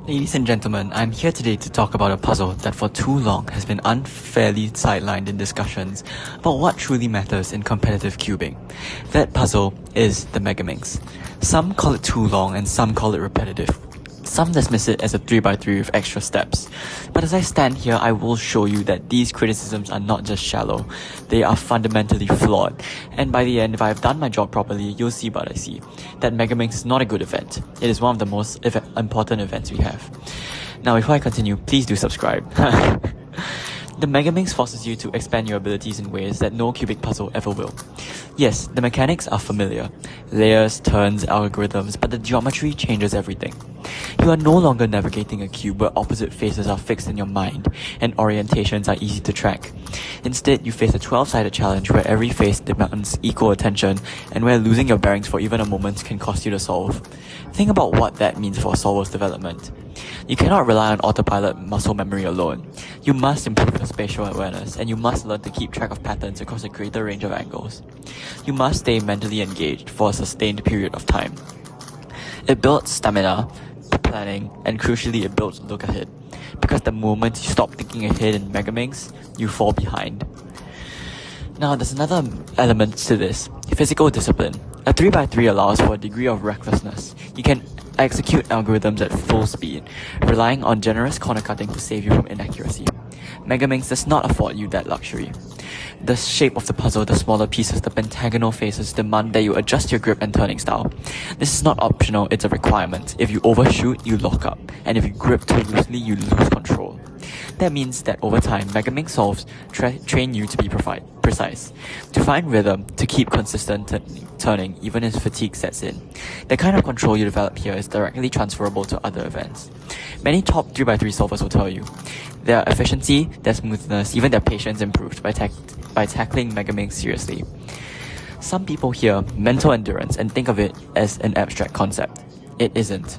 Ladies and gentlemen, I'm here today to talk about a puzzle that for too long has been unfairly sidelined in discussions about what truly matters in competitive cubing. That puzzle is the megaminx. Some call it too long and some call it repetitive. Some dismiss it as a 3x3 with extra steps. But as I stand here, I will show you that these criticisms are not just shallow, they are fundamentally flawed. And by the end, if I have done my job properly, you'll see what I see. That megaminx is not a good event. It is one of the most important events we have. Now, before I continue, please do subscribe. The megaminx forces you to expand your abilities in ways that no cubic puzzle ever will. Yes, the mechanics are familiar. Layers, turns, algorithms, but the geometry changes everything. You are no longer navigating a cube where opposite faces are fixed in your mind and orientations are easy to track. Instead, you face a 12-sided challenge where every face demands equal attention and where losing your bearings for even a moment can cost you to solve. Think about what that means for a solver's development. You cannot rely on autopilot muscle memory alone. You must improve your spatial awareness, and you must learn to keep track of patterns across a greater range of angles. You must stay mentally engaged for a sustained period of time. It builds stamina, planning, and crucially it builds look ahead. Because the moment you stop thinking ahead in megaminx, you fall behind. Now there's another element to this, physical discipline. A 3x3 allows for a degree of recklessness. You can execute algorithms at full speed, relying on generous corner cutting to save you from inaccuracy. Megaminx does not afford you that luxury. The shape of the puzzle, the smaller pieces, the pentagonal faces demand that you adjust your grip and turning style. This is not optional, it's a requirement. If you overshoot, you lock up, and if you grip too loosely, you lose control. That means that over time, megaminx solves train you to be precise, to find rhythm, to keep consistent turning even as fatigue sets in. The kind of control you develop here is directly transferable to other events. Many top 3x3 solvers will tell you their efficiency, their smoothness, even their patience improved by tackling megaminx seriously. Some people hear mental endurance and think of it as an abstract concept. It isn't.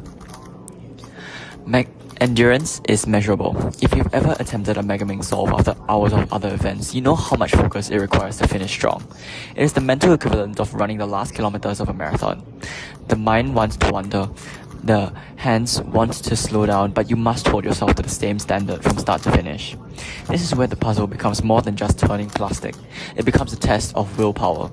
Endurance is measurable. If you've ever attempted a megaminx solve after hours of other events, you know how much focus it requires to finish strong. It is the mental equivalent of running the last kilometers of a marathon. The mind wants to wander, the hands want to slow down, but you must hold yourself to the same standard from start to finish. This is where the puzzle becomes more than just turning plastic. It becomes a test of willpower.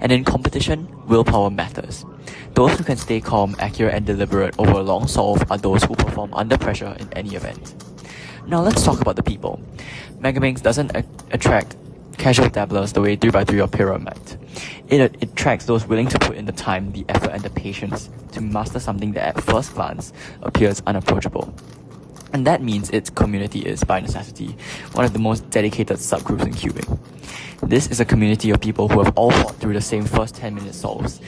And in competition, willpower matters. Those who can stay calm, accurate, and deliberate over a long solve are those who perform under pressure in any event. Now let's talk about the people. Megaminx doesn't attract casual dabblers the way 3x3 or Pyramid might. It attracts those willing to put in the time, the effort, and the patience to master something that at first glance appears unapproachable. And that means its community is, by necessity, one of the most dedicated subgroups in cubing. This is a community of people who have all fought through the same first 10-minute solves,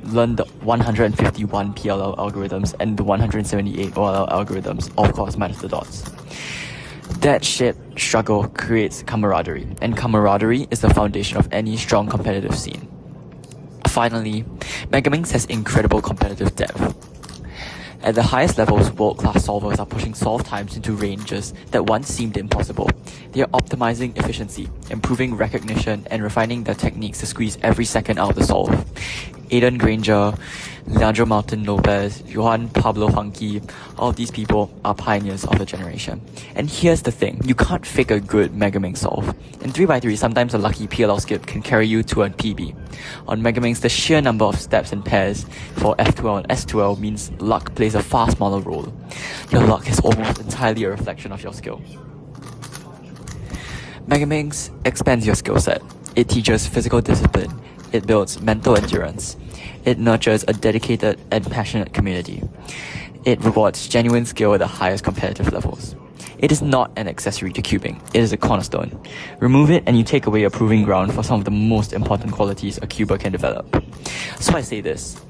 learned the 151 PLL algorithms and the 178 OLL algorithms, of course minus the dots. That shared struggle creates camaraderie, and camaraderie is the foundation of any strong competitive scene. Finally, megaminx has incredible competitive depth. At the highest levels, world-class solvers are pushing solve times into ranges that once seemed impossible. They are optimizing efficiency, improving recognition, and refining their techniques to squeeze every second out of the solve. Aidan Granger, Leandro Martin Lopez, Johan Pablo Funky, all of these people are pioneers of the generation. And here's the thing, you can't fake a good megaminx solve. In 3x3, sometimes a lucky PLL skip can carry you to a PB. On megaminx, the sheer number of steps and pairs for F2L and S2L means luck plays a far smaller role. Your luck is almost entirely a reflection of your skill. Megaminx expands your skill set. It teaches physical discipline. It builds mental endurance. It nurtures a dedicated and passionate community. It rewards genuine skill at the highest competitive levels. It is not an accessory to cubing. It is a cornerstone. Remove it and you take away a proving ground for some of the most important qualities a cuber can develop. So I say this.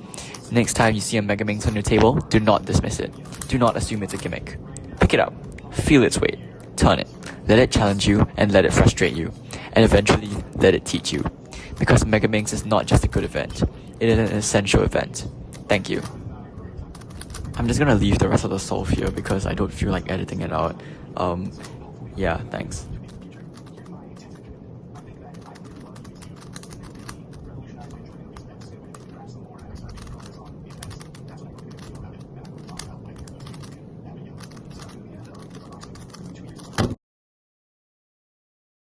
Next time you see a megaminx on your table, do not dismiss it. Do not assume it's a gimmick. Pick it up. Feel its weight. Turn it. Let it challenge you and let it frustrate you. And eventually, let it teach you. Because megaminx is not just a good event, it is an essential event. Thank you. I'm just gonna leave the rest of the solve here because I don't feel like editing it out. Yeah, thanks.